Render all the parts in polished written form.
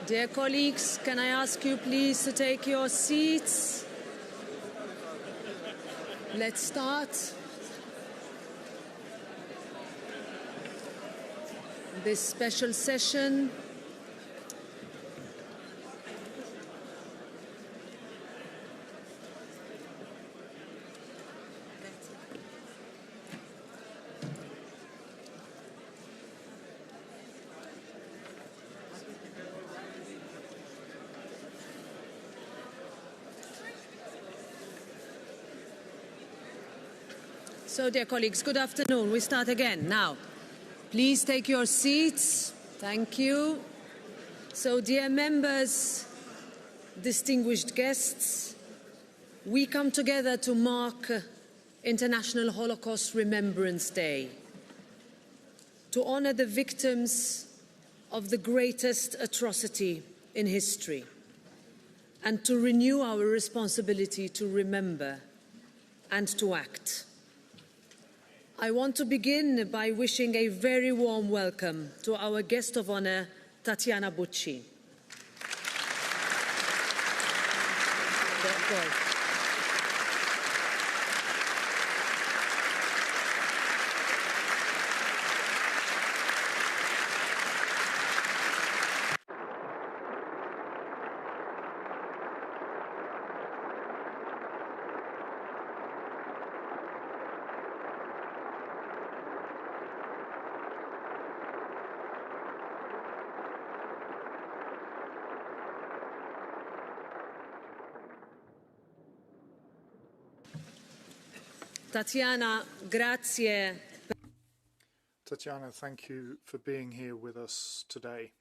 Dear colleagues, can I ask you please to take your seats? Let's start this special session. So, dear colleagues, good afternoon. We start again now. Please take your seats. Thank you. So, dear members, distinguished guests, we come together to mark International Holocaust Remembrance Day, to honor the victims of the greatest atrocity in history, and to renew our responsibility to remember and to act. I want to begin by wishing a very warm welcome to our guest of honor, Tatiana Bucci. Tatiana, grazie. Tatiana, thank you for being here with us today.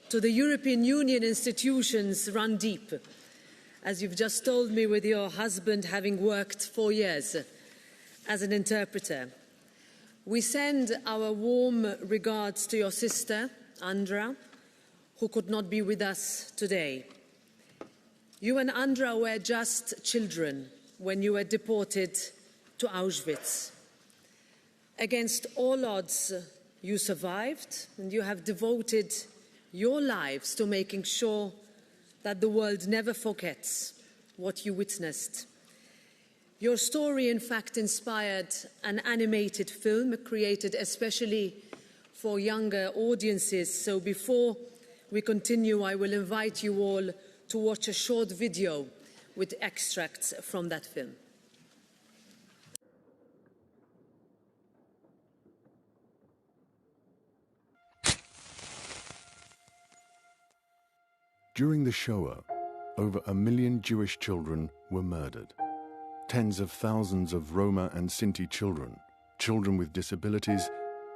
To the European Union institutions run deep, as you've just told me, with your husband having worked 4 years as an interpreter. We send our warm regards to your sister, Andra, who could not be with us today. You and Andra were just children when you were deported to Auschwitz. Against all odds, you survived, and you have devoted your lives to making sure that the world never forgets what you witnessed. Your story, in fact, inspired an animated film created especially for younger audiences. So before we continue, I will invite you all to watch a short video with extracts from that film. During the Shoah, over 1 million Jewish children were murdered. Tens of thousands of Roma and Sinti children, children with disabilities,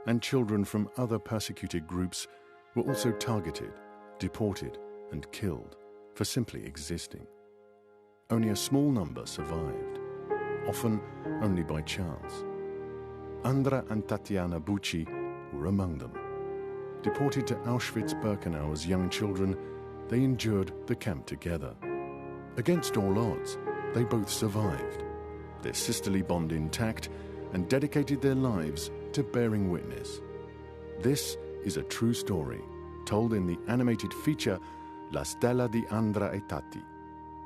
and children from other persecuted groups were also targeted, deported, and killed for simply existing. Only a small number survived, often only by chance. Andra and Tatiana Bucci were among them. Deported to Auschwitz-Birkenau as young children, they endured the camp together. Against all odds, they both survived, their sisterly bond intact, and dedicated their lives to bearing witness. This is a true story, told in the animated feature La Stella di Andra e Tati.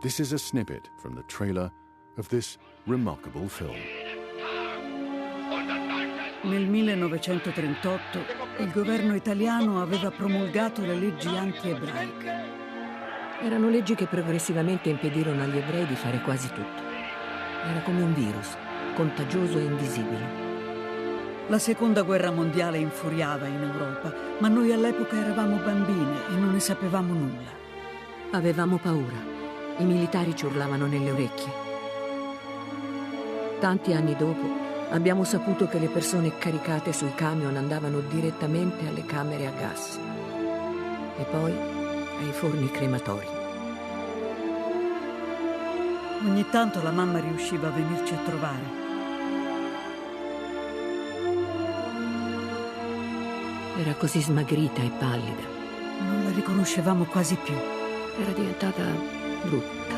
This is a snippet from the trailer of this remarkable film. Nel 1938 il governo italiano aveva promulgato le leggi anti-ebraiche. Erano leggi che progressivamente impedirono agli ebrei di fare quasi tutto. Era come un virus, contagioso e invisibile. La seconda guerra mondiale infuriava in Europa, ma noi all'epoca eravamo bambine e non ne sapevamo nulla. Avevamo paura. I militari ci urlavano nelle orecchie. Tanti anni dopo abbiamo saputo che le persone caricate sui camion andavano direttamente alle camere a gas e poi ai forni crematori. Ogni tanto la mamma riusciva a venirci a trovare. Era così smagrita e pallida. Non la riconoscevamo quasi più. Era diventata brutta.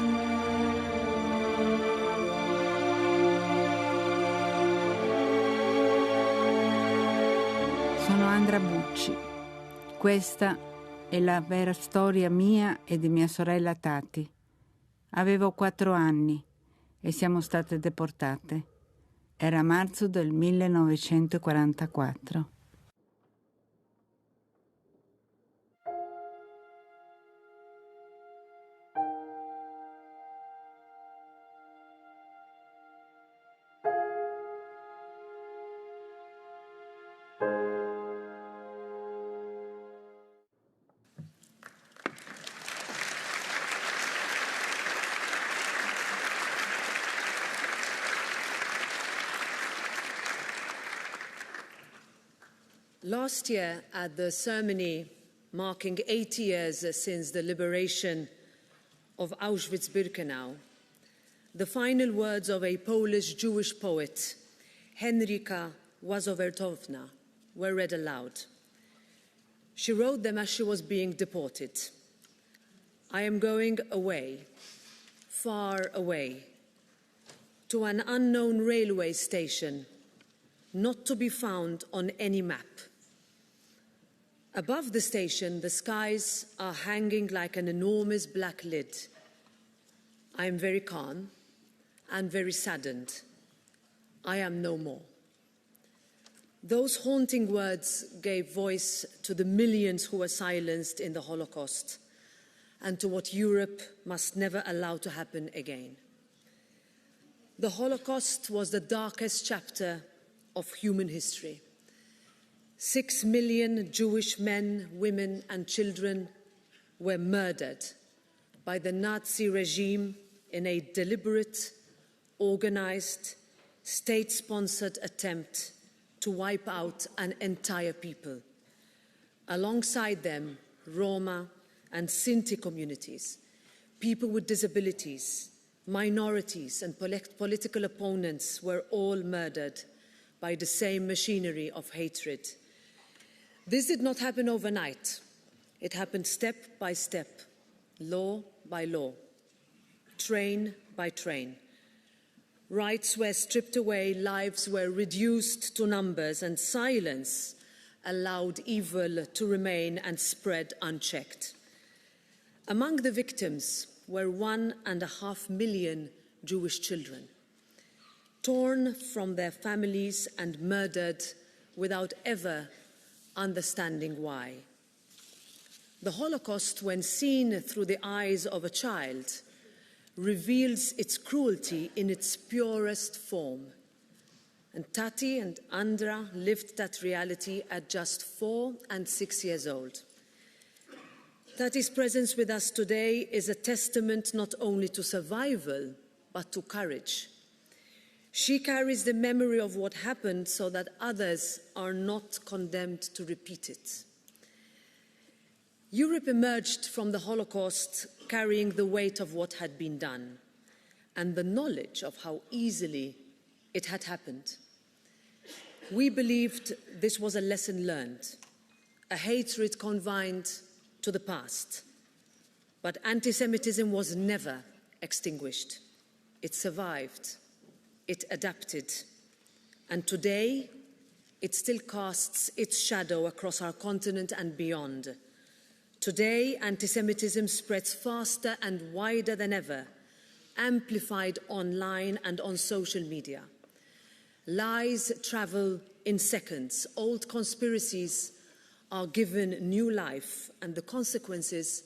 Sono Andra Bucci. Questa è la vera storia mia e di mia sorella Tati. Avevo 4 anni e siamo state deportate. Era marzo del 1944. Last year, at the ceremony marking 80 years since the liberation of Auschwitz-Birkenau, the final words of a Polish Jewish poet, Henryka Łazowertowna, were read aloud. She wrote them as she was being deported. I am going away, far away, to an unknown railway station, not to be found on any map. Above the station, the skies are hanging like an enormous black lid. I am very calm and very saddened. I am no more. Those haunting words gave voice to the millions who were silenced in the Holocaust and to what Europe must never allow to happen again. The Holocaust was the darkest chapter of human history. 6 million Jewish men, women, and children were murdered by the Nazi regime in a deliberate, organized, state-sponsored attempt to wipe out an entire people. Alongside them, Roma and Sinti communities, people with disabilities, minorities, and political opponents were all murdered by the same machinery of hatred. This did not happen overnight. It happened step by step, law by law, train by train. Rights were stripped away, lives were reduced to numbers, and silence allowed evil to remain and spread unchecked. Among the victims were 1.5 million Jewish children, torn from their families and murdered without ever understanding why. The Holocaust, when seen through the eyes of a child, reveals its cruelty in its purest form. And Tati and Andra lived that reality at just 4 and 6 years old. Tati's presence with us today is a testament not only to survival, but to courage. She carries the memory of what happened so that others are not condemned to repeat it. Europe emerged from the Holocaust carrying the weight of what had been done and the knowledge of how easily it had happened. We believed this was a lesson learned, a hatred confined to the past. But anti-Semitism was never extinguished. It survived. It adapted, and today it still casts its shadow across our continent and beyond. Today, anti-Semitism spreads faster and wider than ever, amplified online and on social media. Lies travel in seconds, old conspiracies are given new life, and the consequences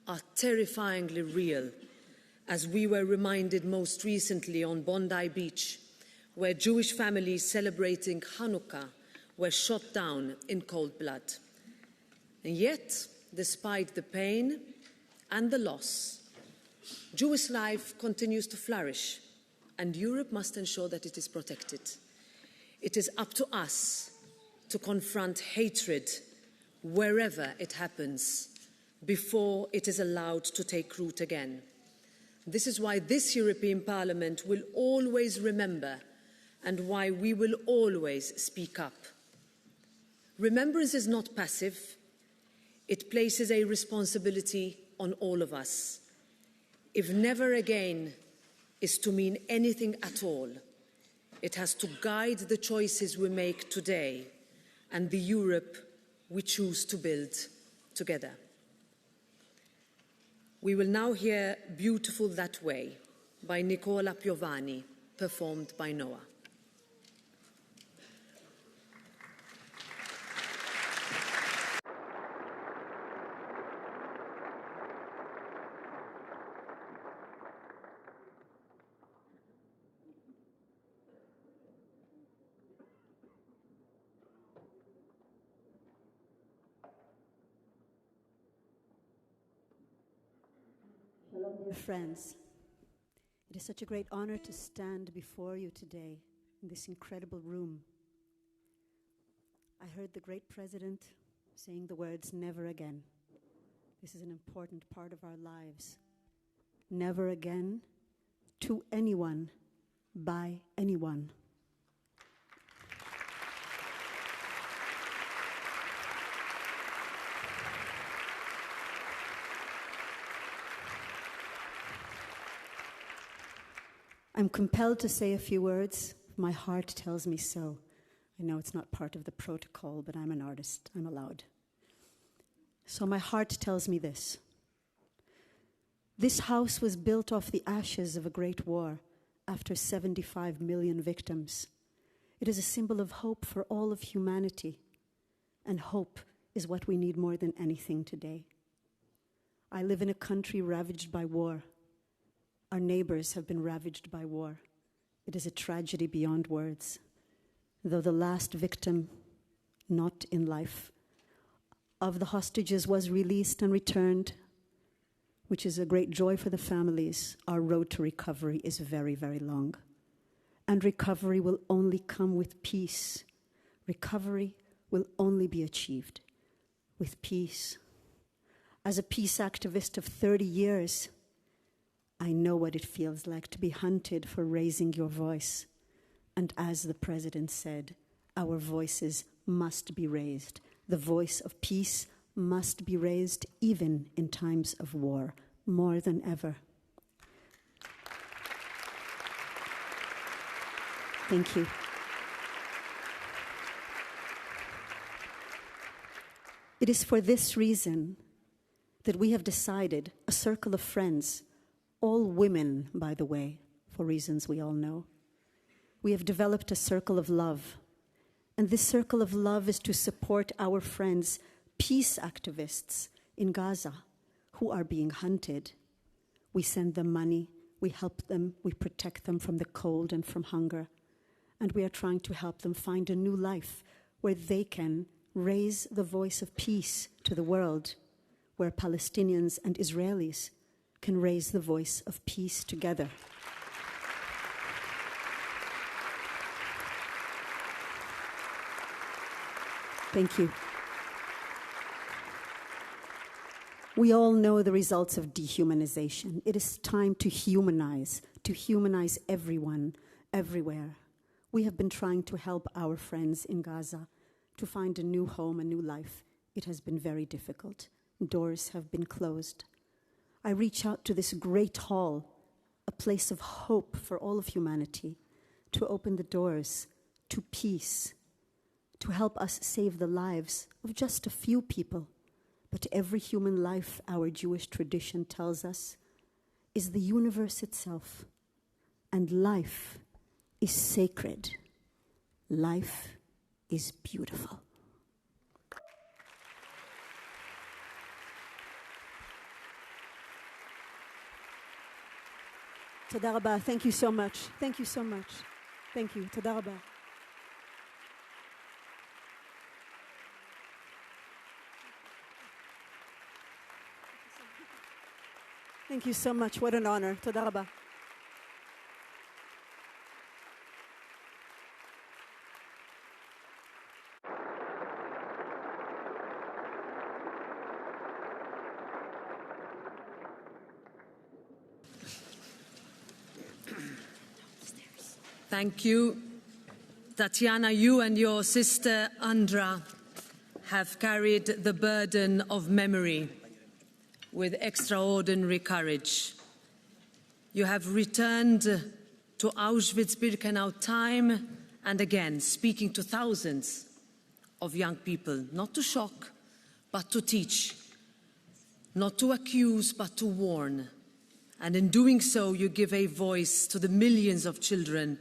are terrifyingly real, as we were reminded most recently on Bondi Beach, where Jewish families celebrating Hanukkah were shot down in cold blood. And yet, despite the pain and the loss, Jewish life continues to flourish, and Europe must ensure that it is protected. It is up to us to confront hatred wherever it happens before it is allowed to take root again. This is why this European Parliament will always remember and why we will always speak up. Remembrance is not passive. It places a responsibility on all of us. If never again is to mean anything at all, it has to guide the choices we make today and the Europe we choose to build together. We will now hear Beautiful That Way by Nicola Giovanni, performed by Noah. Dear friends, it is such a great honor to stand before you today in this incredible room. I heard the great president saying the words, never again. This is an important part of our lives. Never again to anyone, by anyone. I'm compelled to say a few words. My heart tells me so. I know it's not part of the protocol, but I'm an artist. I'm allowed. So my heart tells me this. This house was built off the ashes of a great war after 75 million victims. It is a symbol of hope for all of humanity, and hope is what we need more than anything today. I live in a country ravaged by war. Our neighbors have been ravaged by war. It is a tragedy beyond words. Though the last victim, not in life, of the hostages was released and returned, which is a great joy for the families, our road to recovery is very, very long. And recovery will only come with peace. Recovery will only be achieved with peace. As a peace activist of 30 years, I know what it feels like to be hunted for raising your voice. And as the president said, our voices must be raised. The voice of peace must be raised even in times of war, more than ever. Thank you. It is for this reason that we have decided, a circle of friends, all women, by the way, for reasons we all know. We have developed a circle of love. And this circle of love is to support our friends, peace activists in Gaza, who are being hunted. We send them money, we help them, we protect them from the cold and from hunger. And we are trying to help them find a new life where they can raise the voice of peace to the world, where Palestinians and Israelis can raise the voice of peace together. Thank you. We all know the results of dehumanization. It is time to humanize everyone, everywhere. We have been trying to help our friends in Gaza to find a new home, a new life. It has been very difficult. Doors have been closed. I reach out to this great hall, a place of hope for all of humanity, to open the doors to peace, to help us save the lives of just a few people. But every human life, our Jewish tradition tells us, is the universe itself. And life is sacred. Life is beautiful. Toda rabba. Thank you so much. Thank you so much. Thank you. Toda rabba. Thank you so much. What an honor. Toda rabba. Thank you. Tatiana, you and your sister Andra have carried the burden of memory with extraordinary courage. You have returned to Auschwitz-Birkenau time and again, speaking to thousands of young people, not to shock, but to teach, not to accuse, but to warn. And in doing so, you give a voice to the millions of children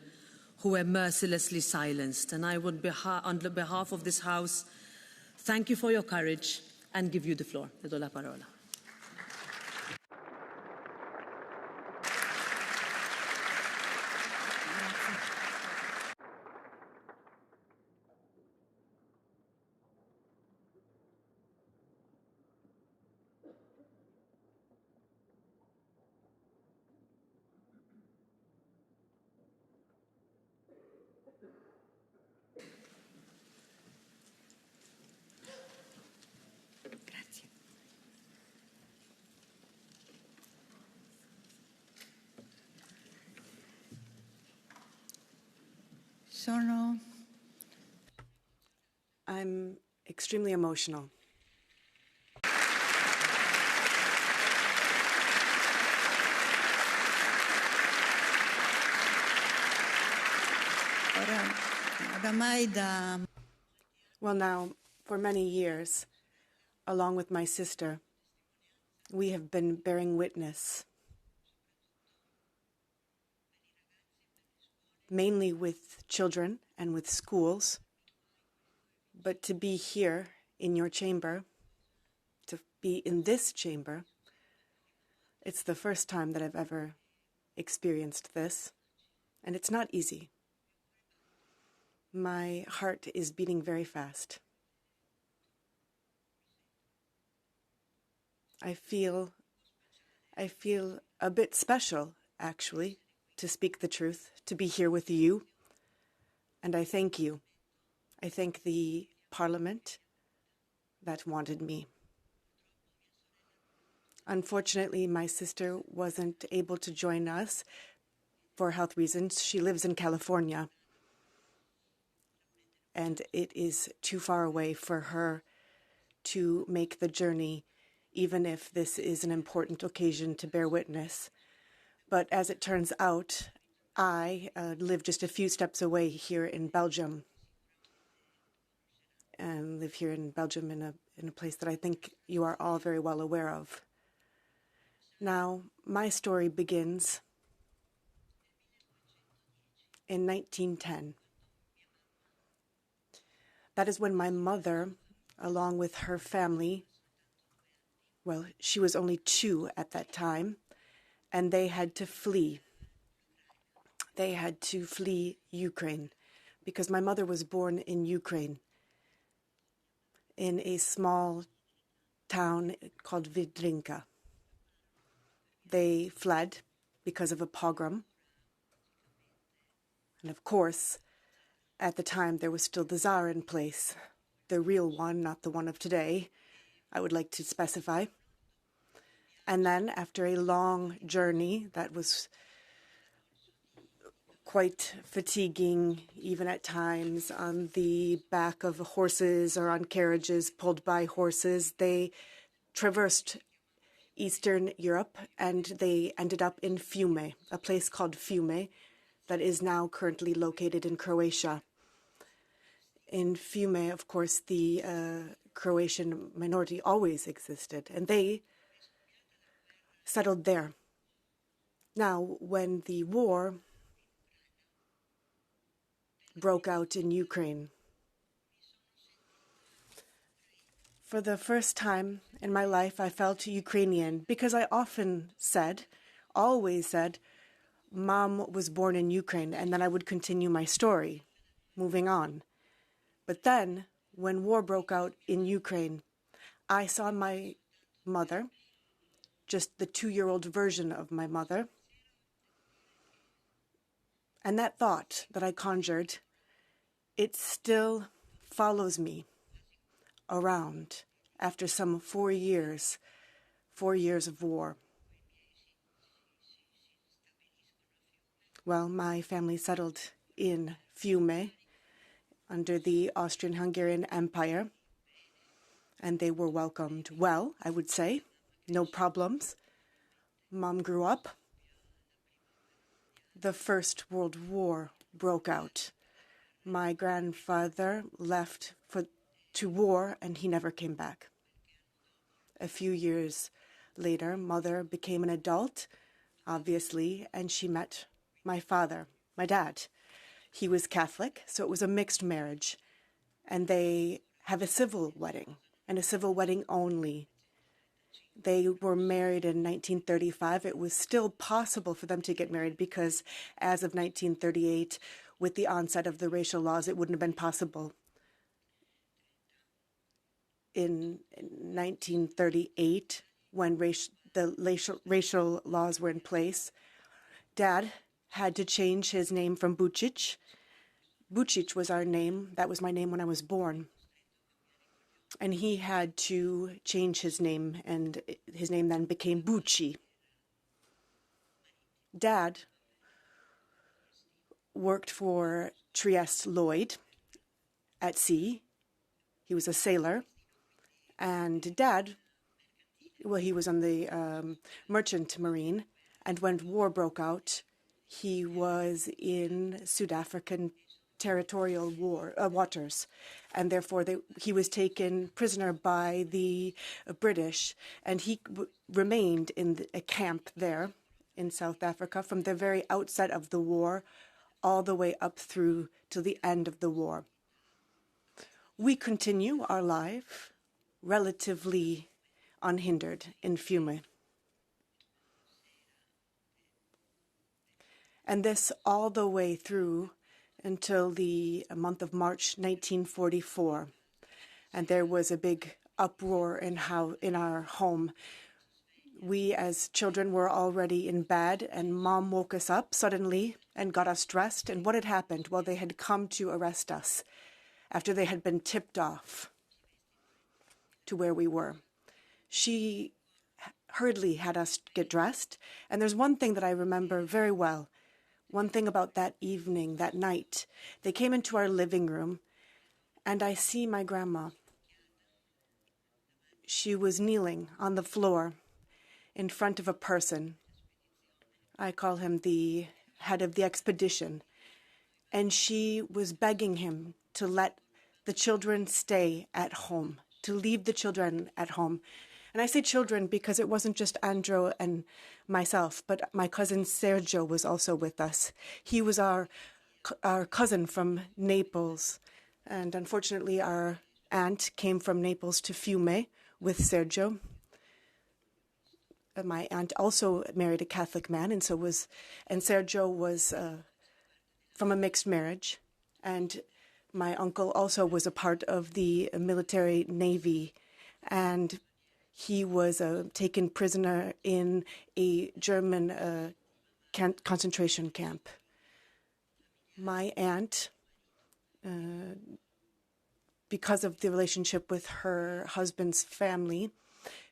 who were mercilessly silenced. And I would, on behalf of this House, thank you for your courage and give you the floor. Le do la parola. I'm extremely emotional. Well, now, for many years, along with my sister, we have been bearing witness, mainly with children and with schools, but to be here in your chamber, to be in this chamber, it's the first time that I've ever experienced this, and it's not easy. My heart is beating very fast. I feel a bit special, actually, to speak the truth, to be here with you, and I thank you. I thank the Parliament that wanted me. Unfortunately, my sister wasn't able to join us for health reasons. She lives in California, and it is too far away for her to make the journey, even if this is an important occasion to bear witness. But as it turns out, I live just a few steps away here in Belgium, and live here in Belgium in a place that I think you are all very well aware of. Now, my story begins in 1910. That is when my mother, along with her family, well, she was only 2 at that time, and they had to flee. They had to flee Ukraine, because my mother was born in Ukraine, in a small town called Vidrinka. They fled because of a pogrom. And of course, at the time, there was still the Tsar in place, the real one, not the one of today, I would like to specify. And then, after a long journey that was quite fatiguing, even at times, on the back of horses or on carriages pulled by horses, they traversed Eastern Europe, and they ended up in Fiume, a place called Fiume that is now currently located in Croatia. In Fiume, of course, the Croatian minority always existed, and they settled there. Now, when the war broke out in Ukraine, for the first time in my life, I felt Ukrainian, because I often said, always said, Mom was born in Ukraine, and then I would continue my story, moving on. But then, when war broke out in Ukraine, I saw my mother, just the 2-year-old version of my mother, and that thought that I conjured, it still follows me around after some 4 years of war. Well, my family settled in Fiume under the Austrian-Hungarian Empire, and they were welcomed well, I would say. No problems. Mom grew up. The First World War broke out. My grandfather left to war, and he never came back. A few years later, Mother became an adult, obviously, and she met my father, my dad. He was Catholic, so it was a mixed marriage. And they have a civil wedding, and a civil wedding only. They were married in 1935. It was still possible for them to get married because as of 1938, with the onset of the racial laws, it wouldn't have been possible. In 1938, when the racial laws were in place, Dad had to change his name from Bucic. Bucic was our name. That was my name when I was born. And he had to change his name, and his name then became Bucci. Dad worked for Trieste Lloyd at sea. He was a sailor. And Dad, well, he was on the merchant marine. And when war broke out, he was in South African territorial waters, and therefore he was taken prisoner by the British, and he remained in a camp there in South Africa from the very outset of the war all the way up through to the end of the war. We continue our life relatively unhindered in Fiume. And this all the way through until the month of March 1944. And there was a big uproar in our home. We as children were already in bed, and Mom woke us up suddenly and got us dressed. And what had happened? Well, they had come to arrest us after they had been tipped off to where we were. She hurriedly had us get dressed. And there's one thing that I remember very well. One thing about that evening, that night, they came into our living room, and I see my grandma. She was kneeling on the floor in front of a person. I call him the head of the expedition. And she was begging him to let the children stay at home, to leave the children at home. And I say children because it wasn't just Andro and myself, but my cousin Sergio was also with us. He was our cousin from Naples. And unfortunately, our aunt came from Naples to Fiume with Sergio. My aunt also married a Catholic man, and Sergio was from a mixed marriage. And my uncle also was a part of the military navy, and he was taken prisoner in a German concentration camp. My aunt, because of the relationship with her husband's family,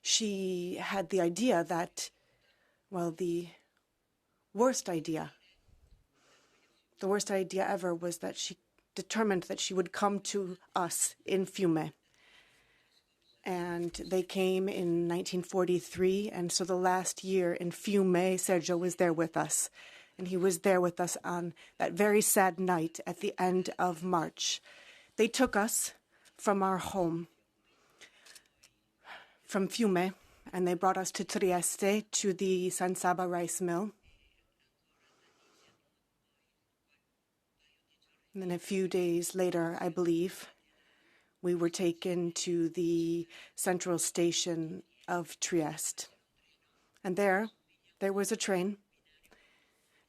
she had the idea that, well, the worst idea ever was that she determined that she would come to us in Fiume. And they came in 1943, and so the last year in Fiume, Sergio was there with us. And he was there with us on that very sad night at the end of March. They took us from our home, from Fiume, and they brought us to Trieste, to the San Sabba rice mill. And then a few days later, I believe, we were taken to the central station of Trieste. And there was a train.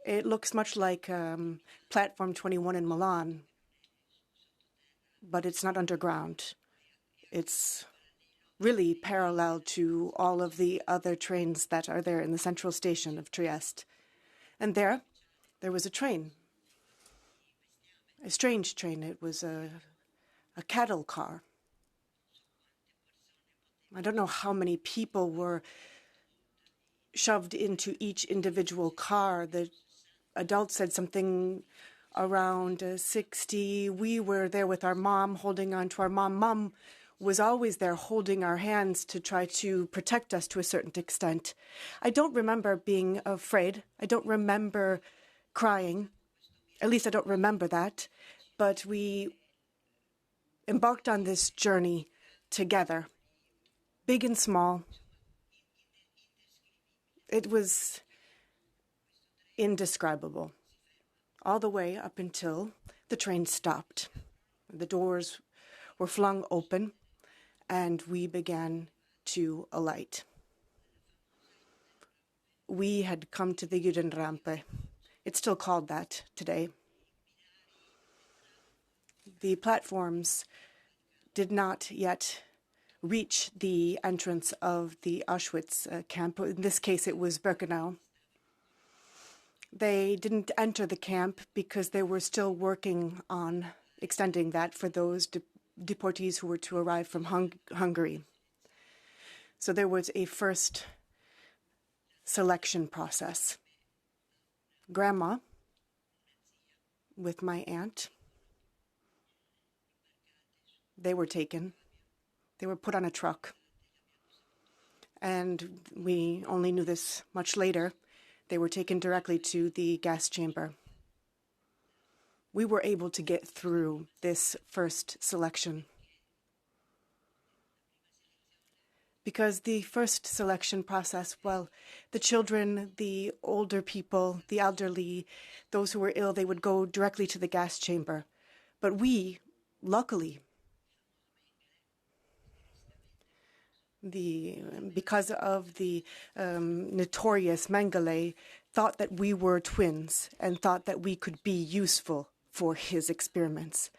It looks much like Platform 21 in Milan, but it's not underground. It's really parallel to all of the other trains that are there in the central station of Trieste. And there was a train, a strange train. It was a cattle car. I don't know how many people were shoved into each individual car. The adults said something around 60. We were there with our mom, holding on to our mom. Mom was always there holding our hands to try to protect us to a certain extent. I don't remember being afraid. I don't remember crying. At least I don't remember that. But we embarked on this journey together, big and small. It was indescribable, all the way up until the train stopped. The doors were flung open, and we began to alight. We had come to the Judenrampe. It's still called that today. The platforms did not yet reach the entrance of the Auschwitz camp. In this case, it was Birkenau. They didn't enter the camp because they were still working on extending that for those deportees who were to arrive from Hungary. So there was a first selection process. Grandma, with my aunt, they were taken. They were put on a truck. And we only knew this much later. They were taken directly to the gas chamber. We were able to get through this first selection. Because the first selection process, well, the children, the older people, the elderly, those who were ill, they would go directly to the gas chamber. But we, luckily, because of the notorious Mengele, thought that we were twins and thought that we could be useful for his experiments.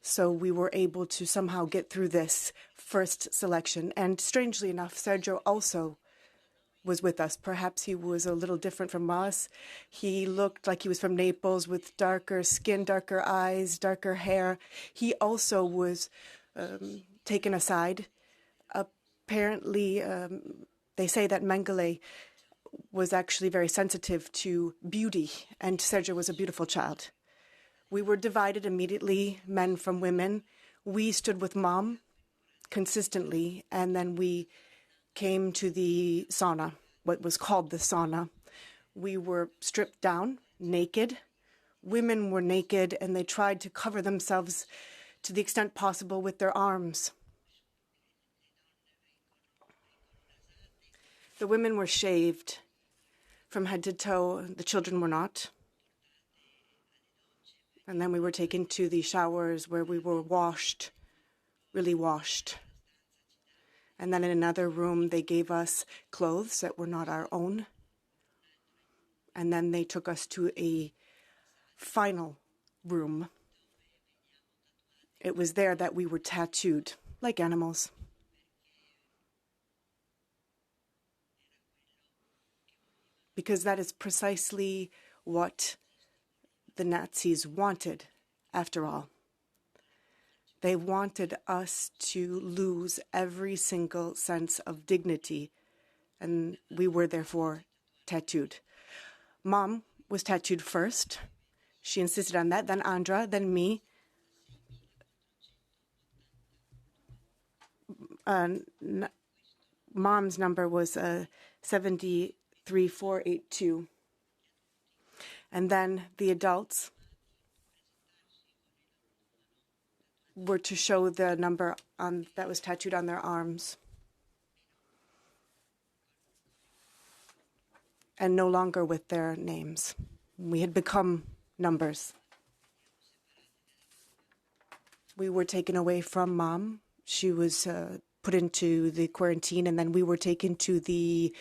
So we were able to somehow get through this first selection. And strangely enough, Sergio also was with us. Perhaps he was a little different from us. He looked like he was from Naples with darker skin, darker eyes, darker hair. He also was taken aside. Apparently, they say that Mengele was actually very sensitive to beauty, and Sergio was a beautiful child. We were divided immediately, men from women. We stood with Mom consistently, and then we came to the sauna, what was called the sauna. We were stripped down, naked. Women were naked, and they tried to cover themselves to the extent possible with their arms. The women were shaved from head to toe. The children were not. And then we were taken to the showers where we were washed, really washed. And then in another room, they gave us clothes that were not our own. And then they took us to a final room. It was there that we were tattooed like animals. Because that is precisely what the Nazis wanted, after all. They wanted us to lose every single sense of dignity, and we were therefore tattooed. Mom was tattooed first. She insisted on that, then Andra, then me. Mom's number was 73482. And then the adults were to show the number that was tattooed on their arms. And no longer with their names. We had become numbers. We were taken away from Mom. She was put into the quarantine, and then we were taken to the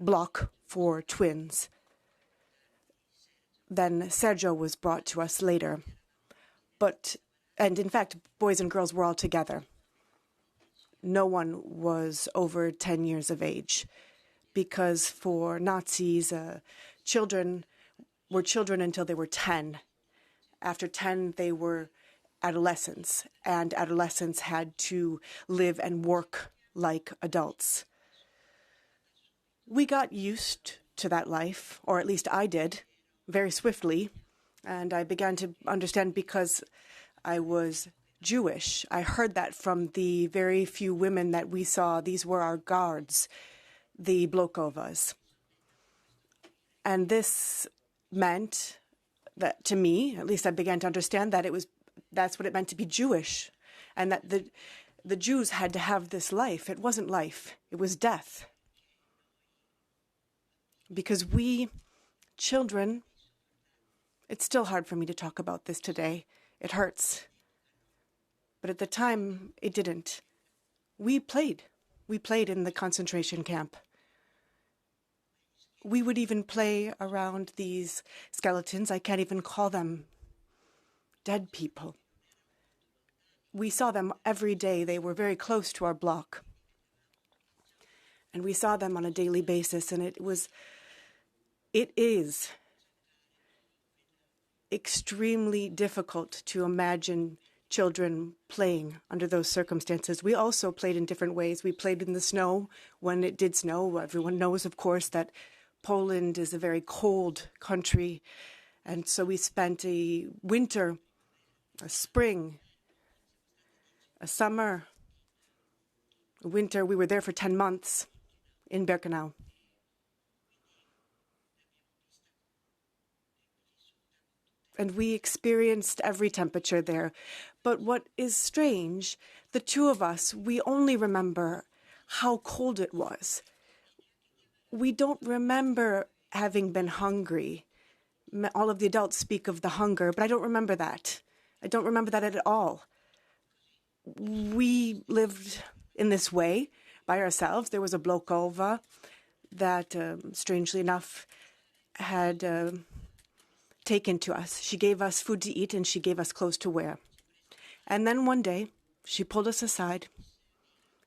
block for twins. Then Sergio was brought to us later. And in fact, boys and girls were all together. No one was over 10 years of age, because for Nazis, children were children until they were 10. After 10, they were adolescents, and adolescents had to live and work like adults. We got used to that life, or at least I did, very swiftly, and I began to understand because I was Jewish. I heard that from the very few women that we saw. These were our guards, the Blokovas. And this meant that, to me, at least I began to understand that that's what it meant to be Jewish, and that the Jews had to have this life. It wasn't life, it was death. Because we, children, it's still hard for me to talk about this today. It hurts. But at the time, it didn't. We played. We played in the concentration camp. We would even play around these skeletons. I can't even call them dead people. We saw them every day. They were very close to our block. And we saw them on a daily basis, and it is extremely difficult to imagine children playing under those circumstances. We also played in different ways. We played in the snow when it did snow. Everyone knows, of course, that Poland is a very cold country, and so we spent a winter, a spring, a summer, a winter. We were there for 10 months in Birkenau. And we experienced every temperature there. But what is strange, the two of us, we only remember how cold it was. We don't remember having been hungry. All of the adults speak of the hunger, but I don't remember that. I don't remember that at all. We lived in this way by ourselves. There was a blokova that, strangely enough, had taken to us. She gave us food to eat and she gave us clothes to wear. And then one day, she pulled us aside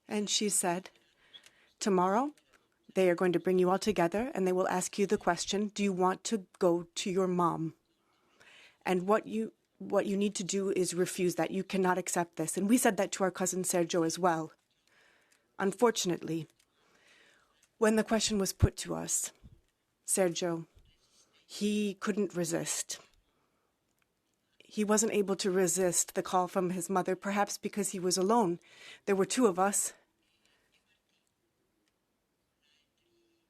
and she said, tomorrow, they are going to bring you all together and they will ask you the question, do you want to go to your mom? And what you need to do is refuse that. You cannot accept this. And we said that to our cousin Sergio as well. Unfortunately, when the question was put to us, Sergio, he couldn't resist. He wasn't able to resist the call from his mother, perhaps because he was alone. There were two of us.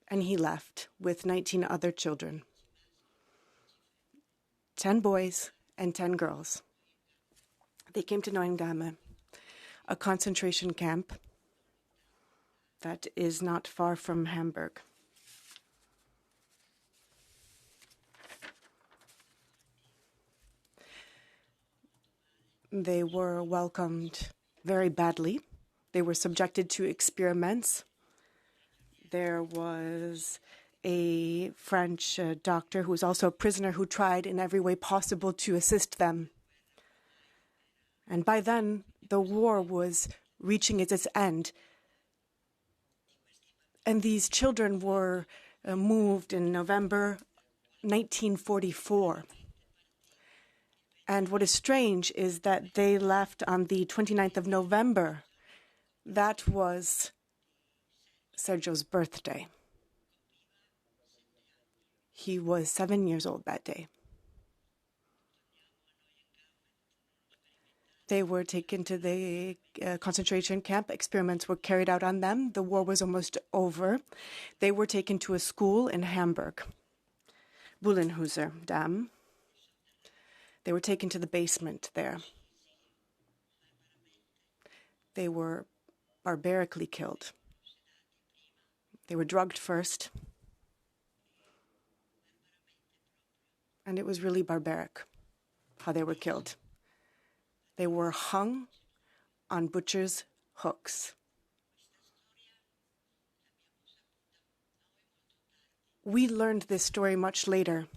And he left with 19 other children. 10 boys and 10 girls. They came to Neuengamme, a concentration camp that is not far from Hamburg. They were welcomed very badly. They were subjected to experiments. There was a French doctor who was also a prisoner who tried in every way possible to assist them. And by then, the war was reaching its end. And these children were moved in November 1944. And what is strange is that they left on the 29th of November. That was Sergio's birthday. He was 7 years old that day. They were taken to the concentration camp. Experiments were carried out on them. The war was almost over. They were taken to a school in Hamburg, Bullenhuser Dam. They were taken to the basement there. They were barbarically killed. They were drugged first. And it was really barbaric how they were killed. They were hung on butcher's hooks. We learned this story much later,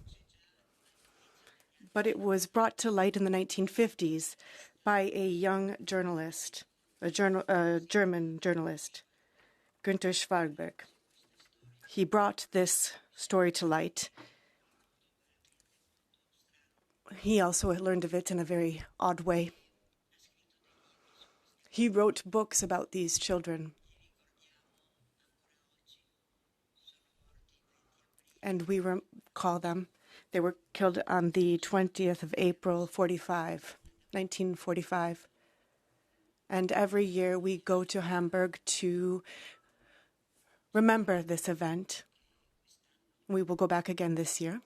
but it was brought to light in the 1950s by a young journalist, a German journalist, Günther Schwarberg. He brought this story to light. He also learned of it in a very odd way. He wrote books about these children. And we recall them. They were killed on the 20th of April, 1945. And every year we go to Hamburg to remember this event. We will go back again this year.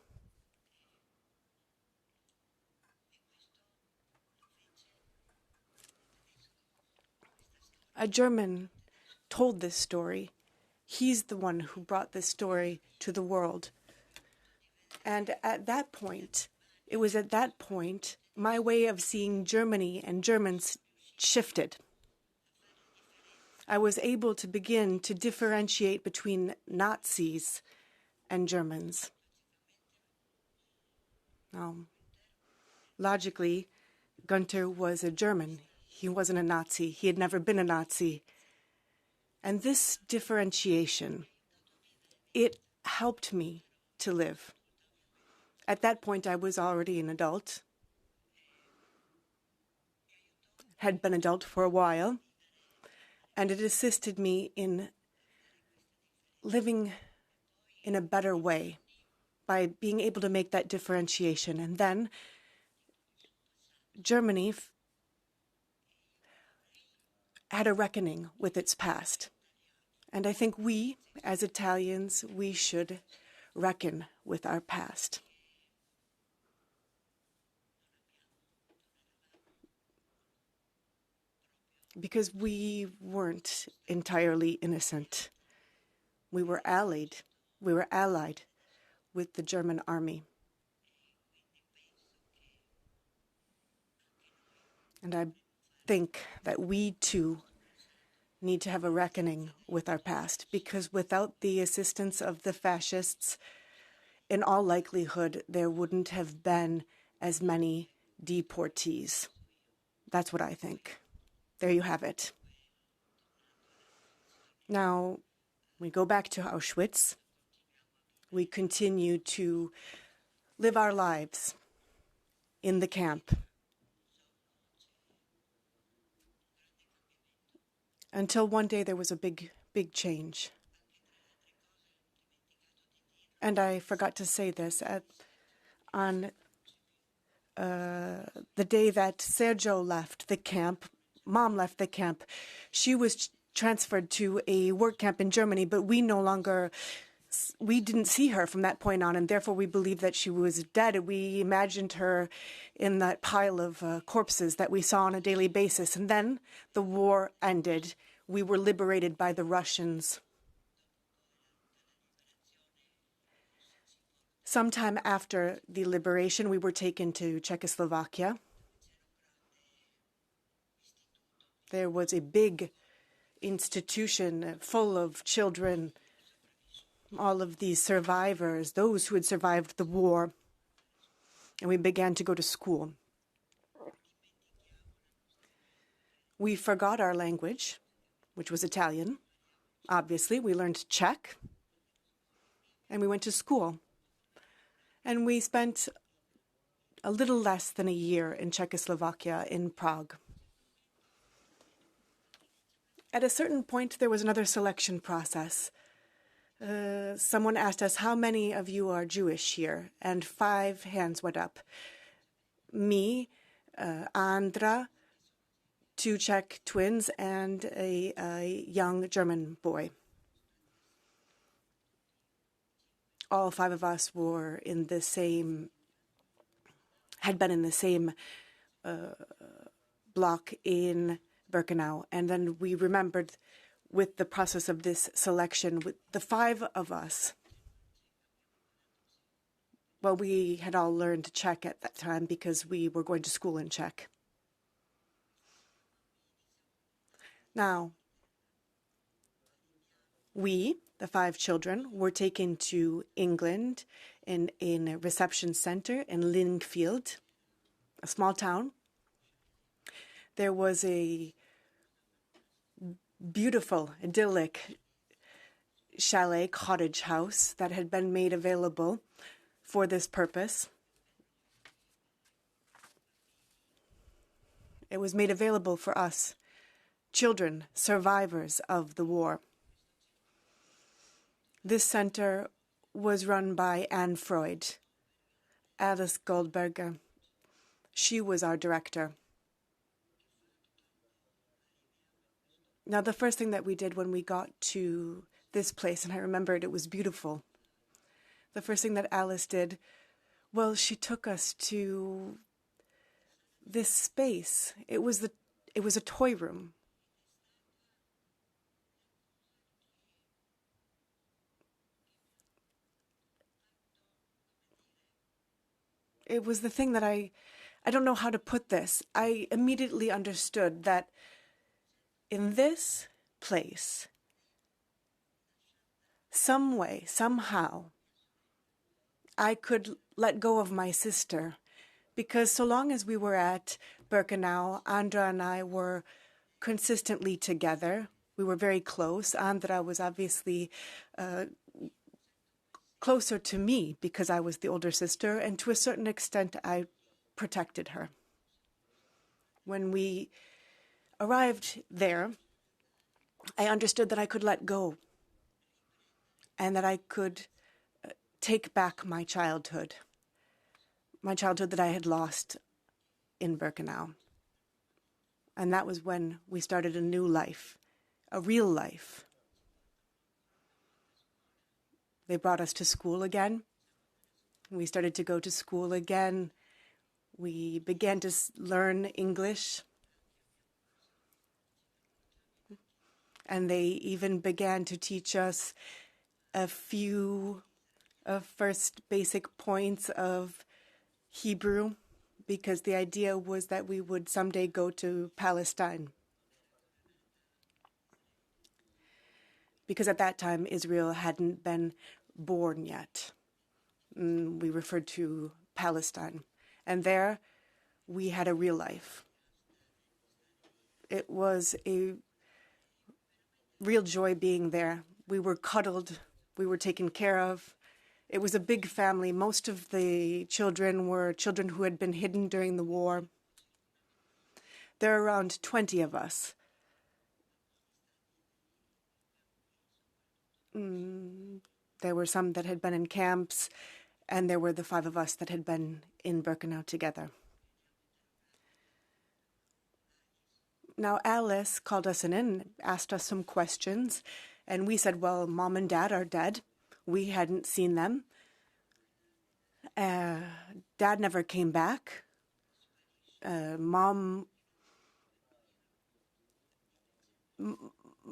A German told this story. He's the one who brought this story to the world. And at that point, it was at that point, my way of seeing Germany and Germans shifted. I was able to begin to differentiate between Nazis and Germans. Logically, Gunther was a German. He wasn't a Nazi. He had never been a Nazi. And this differentiation, it helped me to live. At that point, I was already an adult, had been adult for a while, and it assisted me in living in a better way by being able to make that differentiation. And then Germany had a reckoning with its past. And I think we, as Italians, we should reckon with our past. Because we weren't entirely innocent. We were allied with the German army. And I think that we too need to have a reckoning with our past, because without the assistance of the fascists, in all likelihood, there wouldn't have been as many deportees. That's what I think. There you have it. Now, we go back to Auschwitz. We continue to live our lives in the camp until one day there was a big change. And I forgot to say this. On the day that Sergio left the camp, Mom left the camp, she was transferred to a work camp in Germany, but we didn't see her from that point on, and therefore we believed that she was dead. We imagined her in that pile of corpses that we saw on a daily basis. And then the war ended. We were liberated by the Russians. Sometime after the liberation, we were taken to Czechoslovakia. There was a big institution full of children, all of these survivors, those who had survived the war, and we began to go to school. We forgot our language, which was Italian. Obviously, we learned Czech, and we went to school. And we spent a little less than a year in Czechoslovakia, in Prague. At a certain point, there was another selection process. Someone asked us, how many of you are Jewish here? And 5 hands went up. Me, Andra, 2 Czech twins, and a young German boy. All 5 of us were had been in the same block in Birkenau. And then we remembered, with the process of this selection, with the 5 of us, well, we had all learned Czech at that time because we were going to school in Czech. Now, we, the 5 children, were taken to England in a reception center in Lingfield, a small town. There was a beautiful, idyllic chalet cottage house that had been made available for this purpose. It was made available for us, children, survivors of the war. This center was run by Anne Freud, Alice Goldberger. She was our director. Now, the first thing that we did when we got to this place, and I remembered it was beautiful, the first thing that Alice did, well, she took us to this space. It was a toy room. it was the thing that I don't know how to put this. I immediately understood that in this place, some way, somehow, I could let go of my sister, because so long as we were at Birkenau, Andra and I were consistently together. We were very close. Andra was obviously closer to me because I was the older sister, and to a certain extent I protected her. When we arrived there, I understood that I could let go and that I could take back my childhood that I had lost in Birkenau. And that was when we started a new life, a real life. They brought us to school again. We started to go to school again. We began to learn English. And they even began to teach us a few first basic points of Hebrew, because the idea was that we would someday go to Palestine. Because at that time, Israel hadn't been born yet. We referred to Palestine. And there, we had a real life. It was a real joy being there. We were cuddled. We were taken care of. It was a big family. Most of the children were children who had been hidden during the war. There are around 20 of us. There were some that had been in camps, and there were the 5 of us that had been in Birkenau together. Now, Alice called us in, asked us some questions, and we said, well, Mom and Dad are dead. We hadn't seen them. Dad never came back. Mom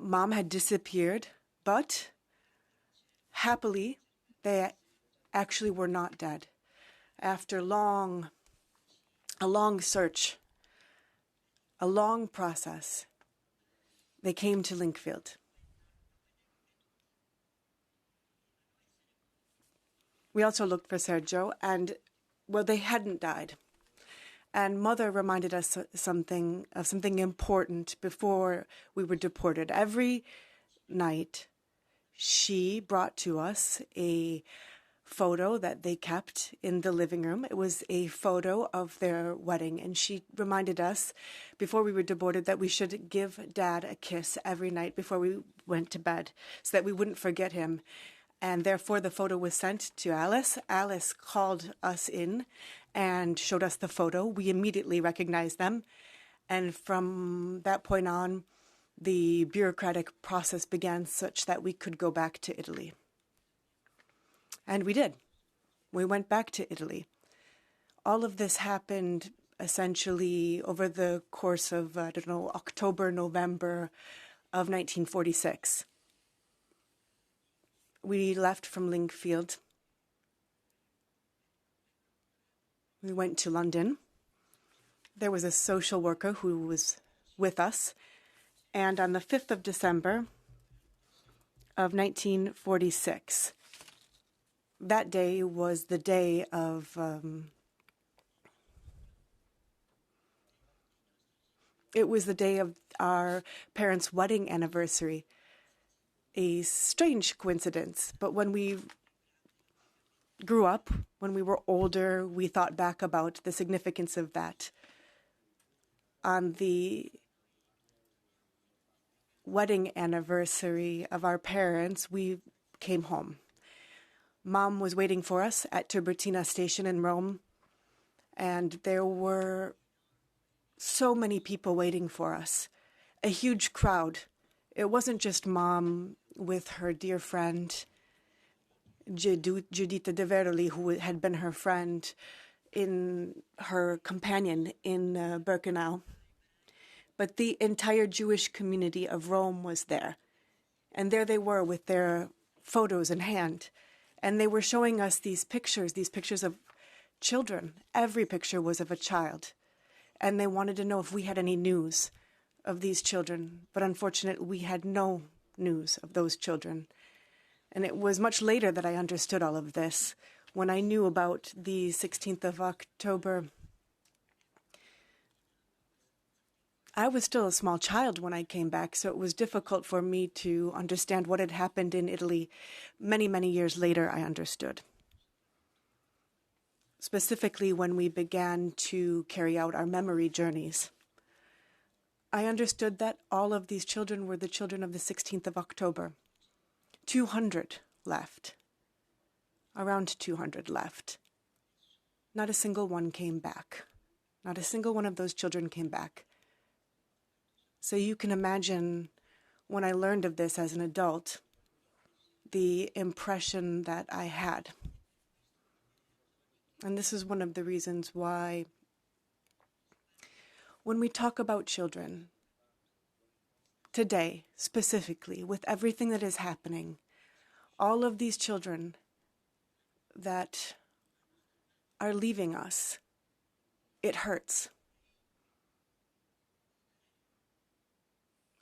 had disappeared, but happily, they actually were not dead. After a long search, a long process, they came to Linkfield. We also looked for Sergio, and, well, they hadn't died. And Mother reminded us of something important before we were deported. Every night, she brought to us a photo that they kept in the living room. It was a photo of their wedding, and she reminded us before we were deported that we should give Dad a kiss every night before we went to bed so that we wouldn't forget him. And therefore, the photo was sent to Alice. Alice called us in and showed us the photo. We immediately recognized them. And from that point on, the bureaucratic process began such that we could go back to Italy. And we did. We went back to Italy. All of this happened essentially over the course of, October, November of 1946. We left from Linkfield. We went to London. There was a social worker who was with us. And on the 5th of December of 1946, that day was the day of, it was the day of our parents' wedding anniversary. A strange coincidence, but when we grew up, when we were older, we thought back about the significance of that. On the wedding anniversary of our parents, we came home. Mom was waiting for us at Tiburtina station in Rome, and there were so many people waiting for us, a huge crowd. It wasn't just Mom with her dear friend, Giuditta De Veroli, who had been her friend, her companion in Birkenau. But the entire Jewish community of Rome was there. And there they were with their photos in hand. And they were showing us these pictures of children. Every picture was of a child. And they wanted to know if we had any news of these children. But unfortunately, we had no news of those children. And it was much later that I understood all of this. When I knew about the 16th of October, I was still a small child when I came back, so it was difficult for me to understand what had happened in Italy. Many, many years later, I understood. Specifically when we began to carry out our memory journeys. I understood that all of these children were the children of the 16th of October. 200 left. Around 200 left. Not a single one came back. Not a single one of those children came back. So you can imagine, when I learned of this as an adult, the impression that I had. And this is one of the reasons why, when we talk about children, today, specifically, with everything that is happening, all of these children that are leaving us, it hurts.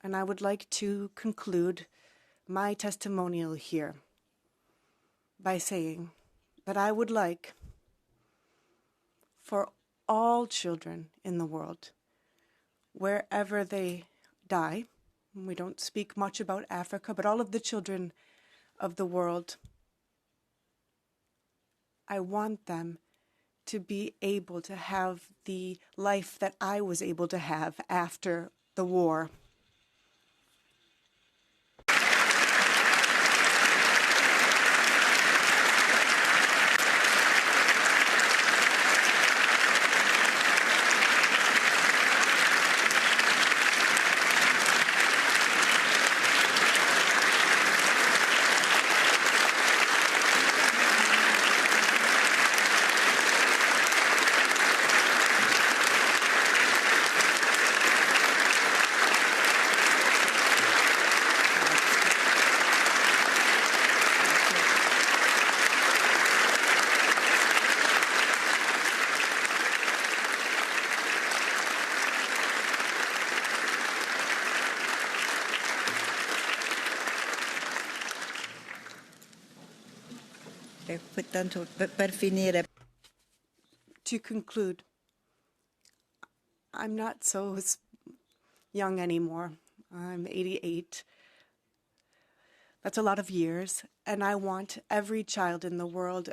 And I would like to conclude my testimonial here by saying that I would like for all children in the world, wherever they die, we don't speak much about Africa, but all of the children of the world, I want them to be able to have the life that I was able to have after the war. Per finire. To conclude, I'm not so young anymore. I'm 88. That's a lot of years, and I want every child in the world,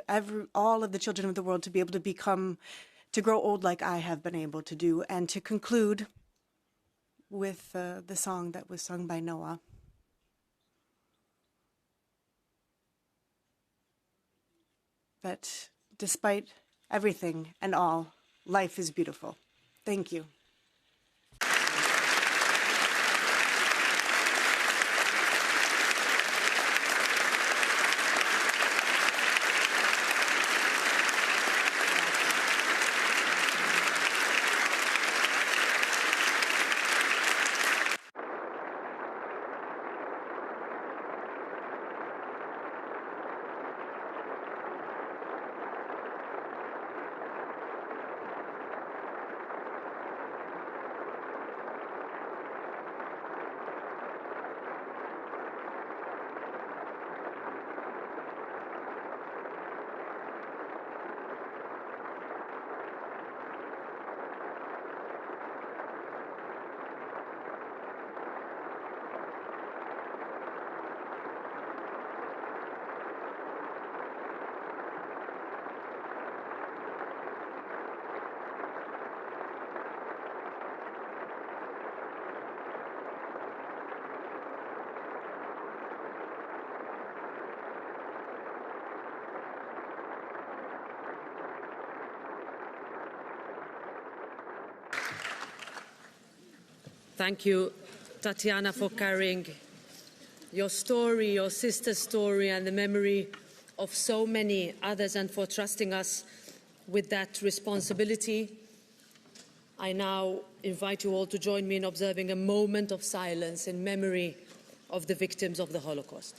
all of the children of the world to be able to grow old like I have been able to do, and to conclude with the song that was sung by Noah. That despite everything and all, life is beautiful. Thank you. Thank you, Tatiana, for carrying your story, your sister's story, and the memory of so many others, and for trusting us with that responsibility. I now invite you all to join me in observing a moment of silence in memory of the victims of the Holocaust.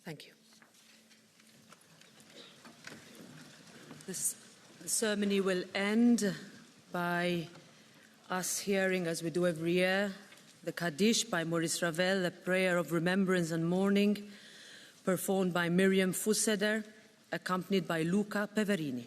Thank you. The ceremony will end by us hearing, as we do every year, the Kaddish by Maurice Ravel, a prayer of remembrance and mourning, performed by Miriam Fusseder, accompanied by Luca Peverini.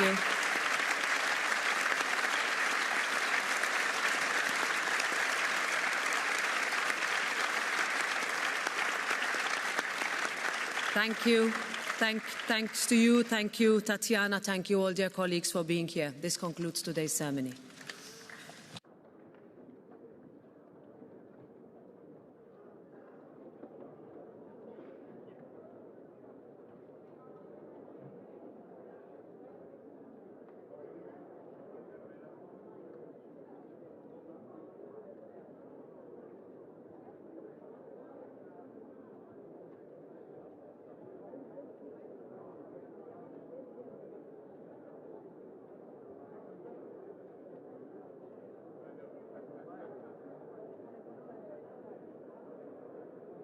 you. Thank you. Thanks to you. Thank you, Tatiana. Thank you, all dear colleagues, for being here. This concludes today's ceremony.